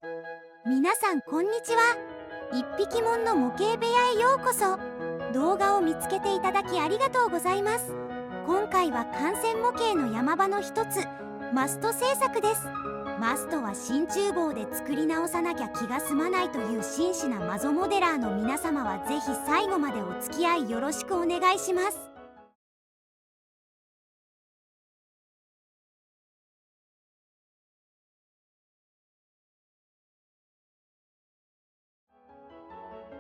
皆さんこんにちは。一匹もんの模型部屋へようこそ。動画を見つけていただきありがとうございます。今回は艦船模型の山場の一つ、マスト製作です。マストは真鍮棒で作り直さなきゃ気が済まないという真摯なマゾモデラーの皆様はぜひ最後までお付き合いよろしくお願いします。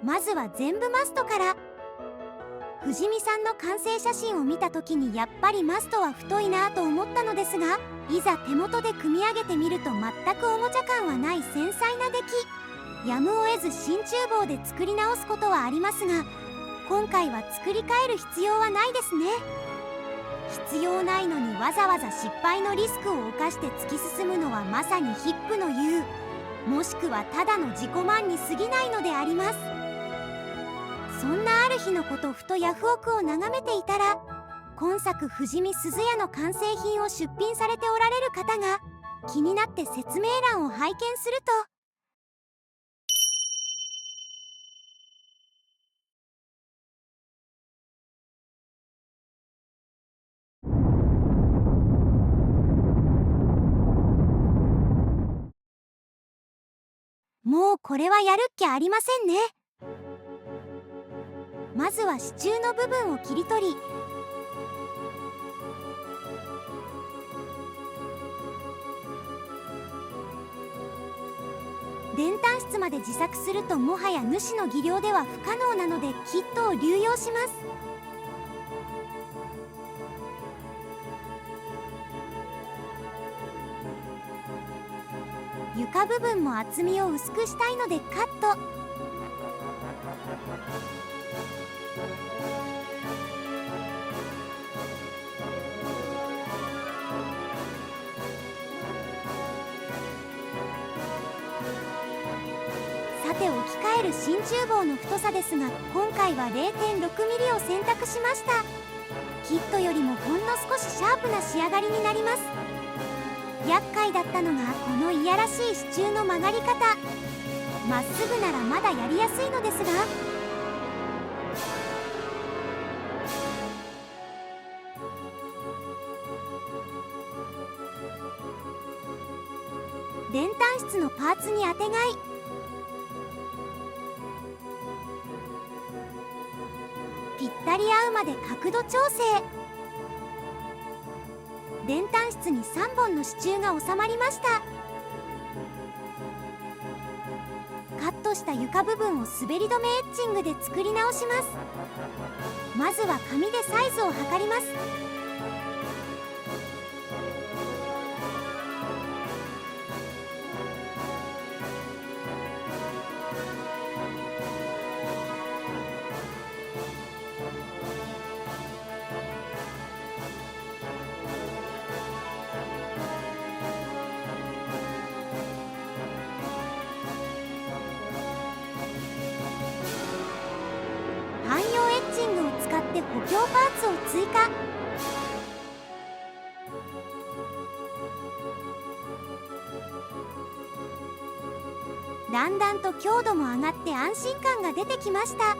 まずは全部マストから。藤見さんの完成写真を見た時にやっぱりマストは太いなぁと思ったのですが、いざ手元で組み上げてみると全くおもちゃ感はない繊細な出来。やむを得ず真鍮棒で作り直すことはありますが、今回は作り変える必要はないですね。必要ないのにわざわざ失敗のリスクを冒して突き進むのはまさにヒップの言う、もしくはただの自己満に過ぎないのであります。そんなある日のこと、ふとヤフオクを眺めていたら、今作藤見鈴屋の完成品を出品されておられる方が気になって説明欄を拝見すると、もうこれはやるっきゃありませんね。まずは支柱の部分を切り取り、練炭室まで自作するともはや主の技量では不可能なのでキットを流用します。床部分も厚みを薄くしたいのでカット。さて、置き換える真鍮棒の太さですが、今回は 0.6 ミリを選択しました。キットよりもほんの少しシャープな仕上がりになります。厄介だったのがこのいやらしい支柱の曲がり方。まっすぐならまだやりやすいのですが、練炭室のパーツにあてがい、ぴったり合うまで角度調整。練炭室に3本の支柱が収まりました。カットした床部分を滑り止めエッチングで作り直します。まずは紙でサイズを測ります。汎用エッチングを使って補強パーツを追加。だんだんと強度も上がって安心感が出てきました。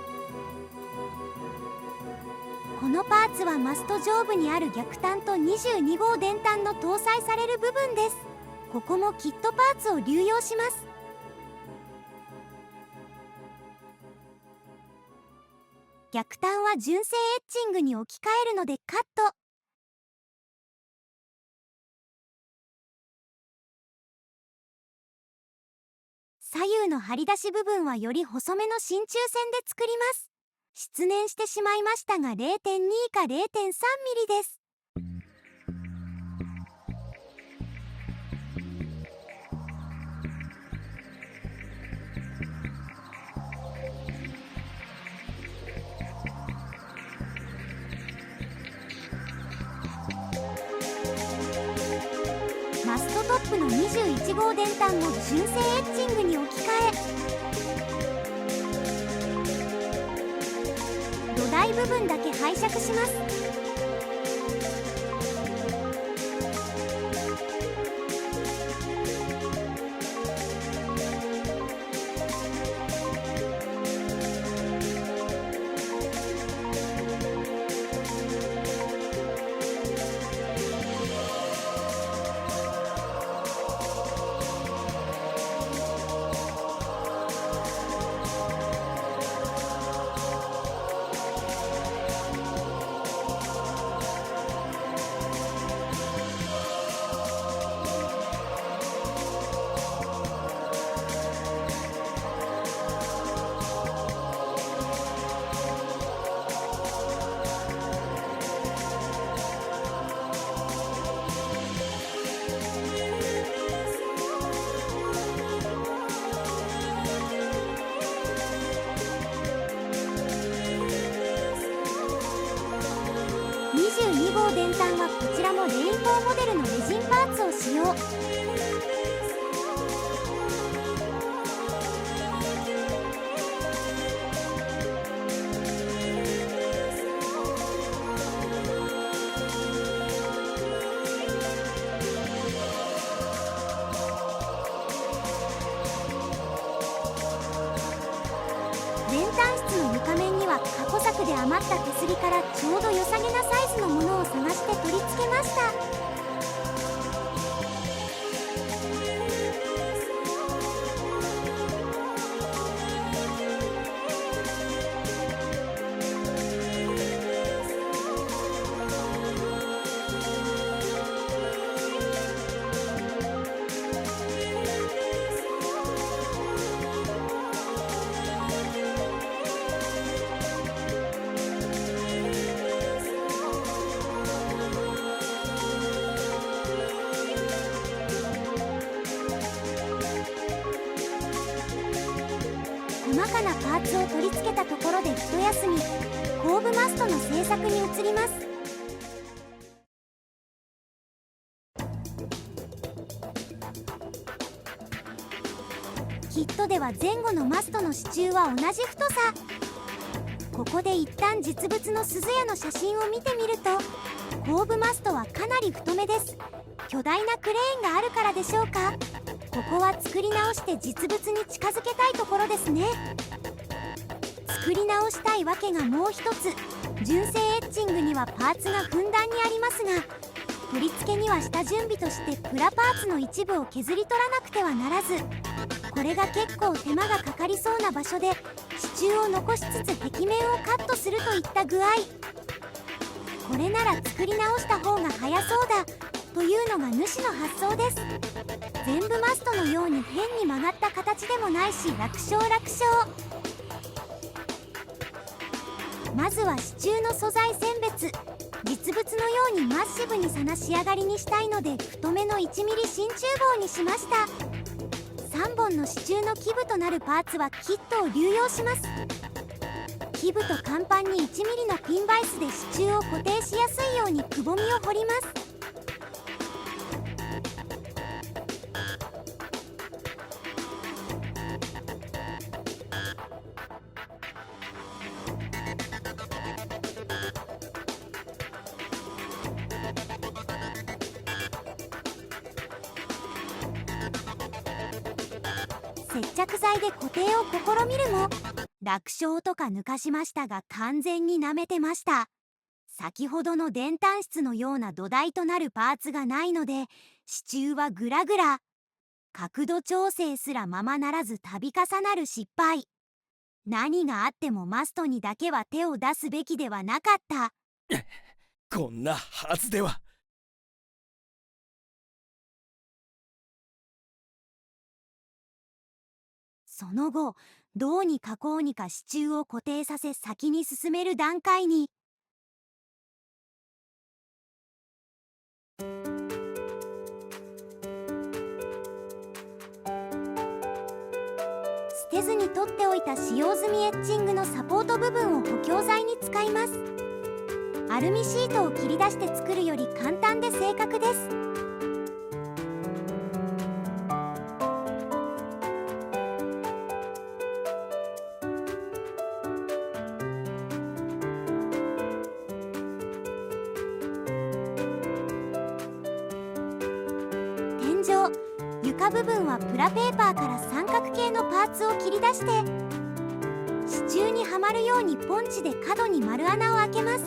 このパーツはマスト上部にある逆端と22号電端の搭載される部分です。ここもキットパーツを流用します。逆端は純正エッチングに置き換えるのでカット。左右の張り出し部分はより細めの真鍮線で作ります。失念してしまいましたが 0.2 か 0.3 ミリです。マストトップの21号電端も純正エッチングに置き換え、土台部分だけ拝借します。の床面には過去作で余った手すりからちょうど良さげなサイズのものを探して取り付けました。細かなパーツを取り付けたところで一休み、後部マストの製作に移ります。キットでは前後のマストの支柱は同じ太さ。ここで一旦実物の鈴屋の写真を見てみると、後部マストはかなり太めです。巨大なクレーンがあるからでしょうか。ここは作り直して実物に近づけたいところですね。作り直したいわけがもう一つ。純正エッチングにはパーツがふんだんにありますが、取り付けには下準備としてプラパーツの一部を削り取らなくてはならず、これが結構手間がかかりそうな場所で支柱を残しつつ壁面をカットするといった具合。これなら作り直した方が早そうだというのが主の発想です。全部マストのように変に曲がった形でもないし、楽勝楽勝。まずは支柱の素材選別。実物のようにマッシブにさな仕上がりにしたいので、太めの 1mm 真鍮棒にしました。3本の支柱の基部となるパーツはキットを流用します。基部と甲板に 1mm のピンバイスで支柱を固定しやすいようにくぼみを掘ります。接着剤で固定を試みるも、楽勝とか抜かしましたが完全に舐めてました。先ほどの電炭質のような土台となるパーツがないので、支柱はグラグラ。角度調整すらままならず度重なる失敗。何があってもマストにだけは手を出すべきではなかった。こんなはずでは。その後、どうにかこうにか支柱を固定させ先に進める段階に。捨てずに取っておいた使用済みエッチングのサポート部分を補強材に使います。アルミシートを切り出して作るより簡単で正確です。天井、床部分はプラペーパーから三角形のパーツを切り出して、支柱にはまるようにポンチで角に丸穴を開けます。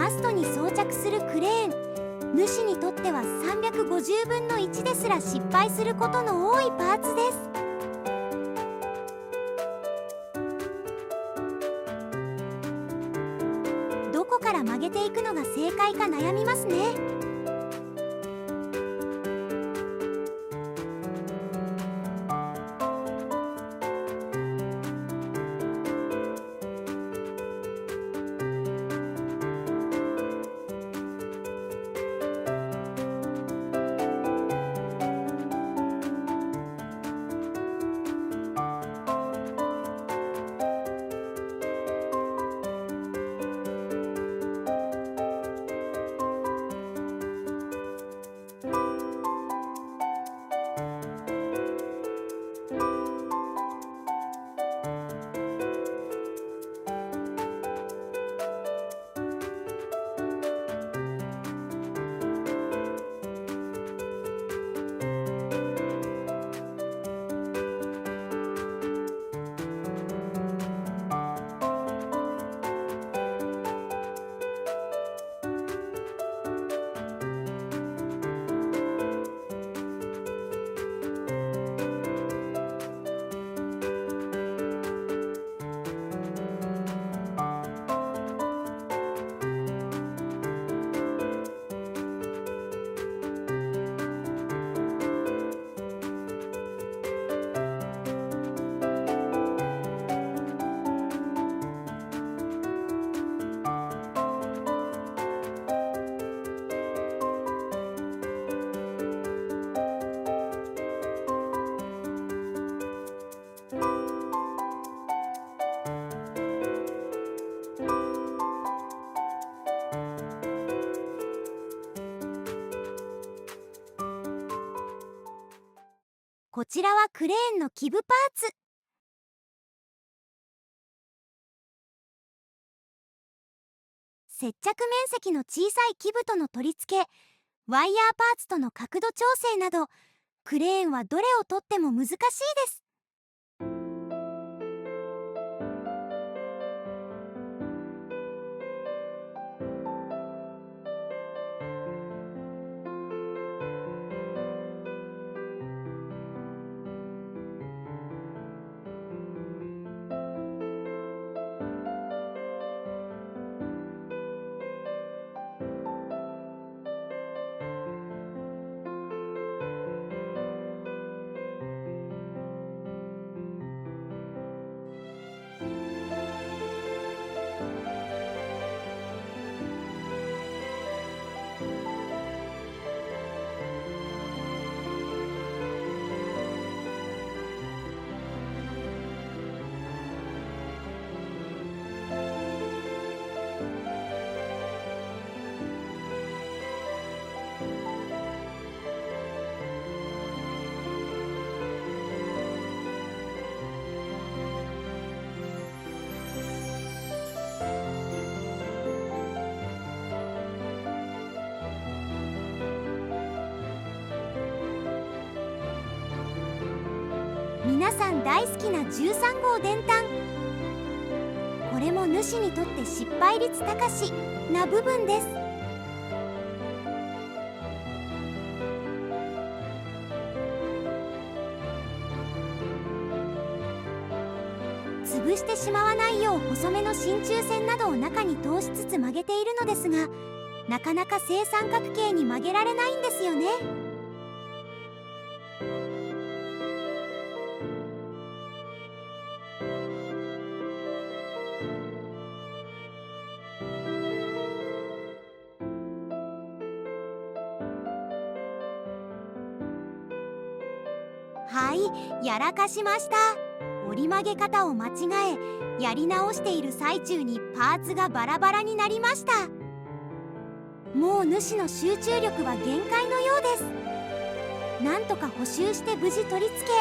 マストに装着するクレーン、主にとっては350分の1ですら失敗することの多いパーツです。どこから曲げていくのが正解か悩みますね。こちらはクレーンの基部パーツ。接着面積の小さい基部との取り付け、ワイヤーパーツとの角度調整など、クレーンはどれをとっても難しいです。皆さん大好きな13号電炭。これも主にとって失敗率高しな部分です。潰してしまわないよう細めの真鍮線などを中に通しつつ曲げているのですが、なかなか正三角形に曲げられないんですよね。はい、やらかしました。折り曲げ方を間違え、やり直している最中にパーツがバラバラになりました。もう主の集中力は限界のようです。なんとか補修して無事取り付け、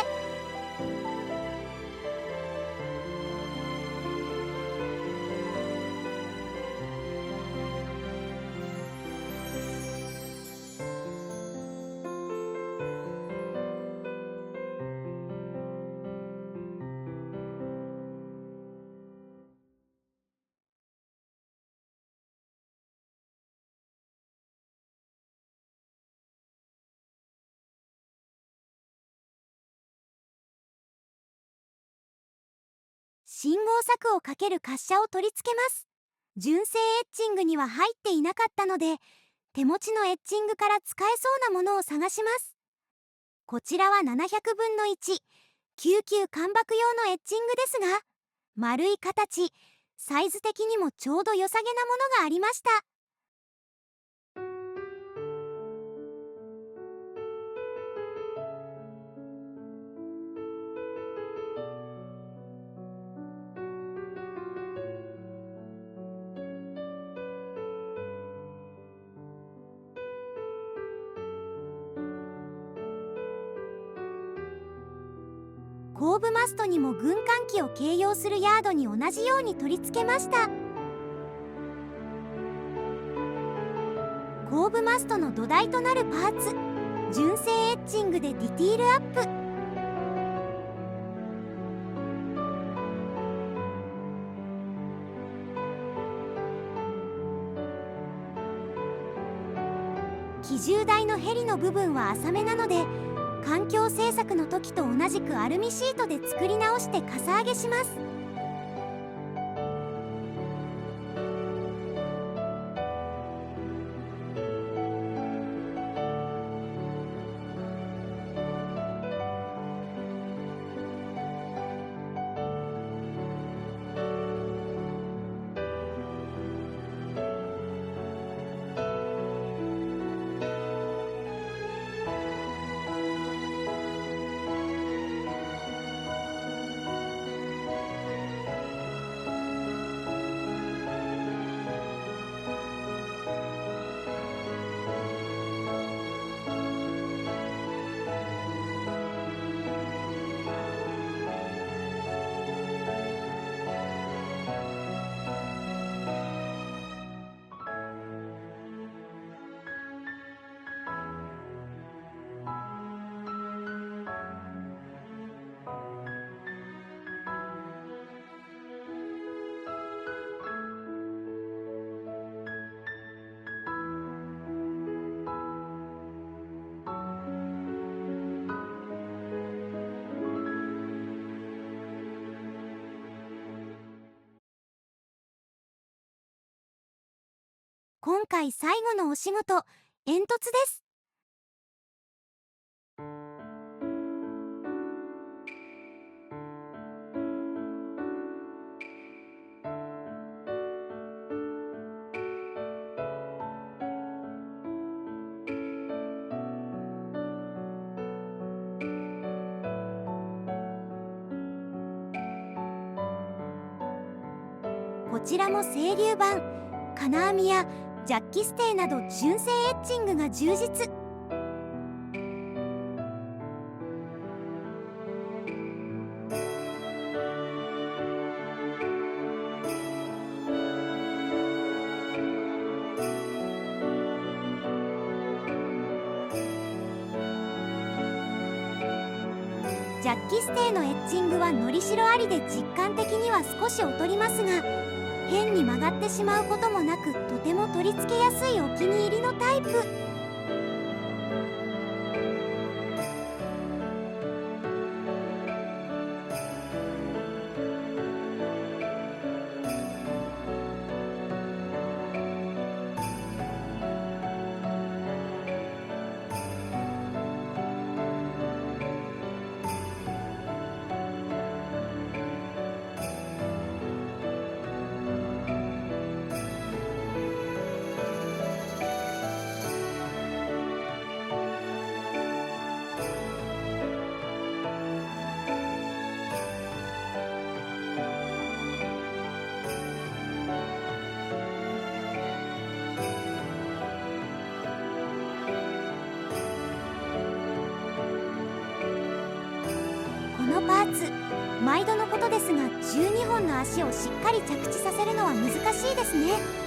信号柵をかける滑車を取り付けます。純正エッチングには入っていなかったので、手持ちのエッチングから使えそうなものを探します。こちらは700分の1、救急間爆用のエッチングですが、丸い形、サイズ的にもちょうど良さげなものがありました。後部マストにも軍艦機を掲揚するヤードに同じように取り付けました。後部マストの土台となるパーツ、純正エッチングでディティールアップ。機銃台のヘリの部分は浅めなので、環境製作の時と同じくアルミシートで作り直してかさ上げします。今回最後のお仕事、煙突です。こちらも整流板、金網やジャッキステーなど純正エッチングが充実。ジャッキステーのエッチングはのりしろありで実感的には少し劣りますが、変に曲がってしまうこともなく、とても取り付けやすいお気に入りのタイプ。このパーツ、毎度のことですが12本の足をしっかり着地させるのは難しいですね。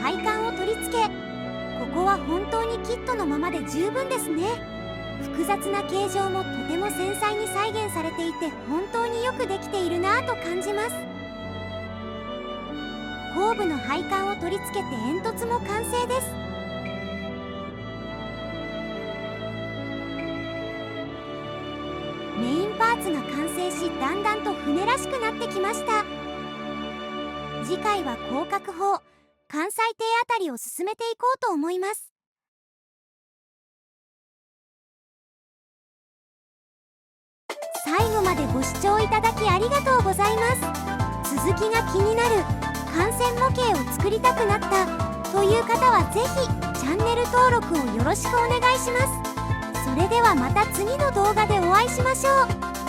配管を取り付け、ここは本当にキットのままで十分ですね。複雑な形状もとても繊細に再現されていて、本当によくできているなぁと感じます。後部の配管を取り付けて煙突も完成です。メインパーツが完成し、だんだんと船らしくなってきました。次回は広角砲関西艇あたりを進めていこうと思います。最後までご視聴いただきありがとうございます。続きが気になる、艦船模型を作りたくなったという方はぜひチャンネル登録をよろしくお願いします。それではまた次の動画でお会いしましょう。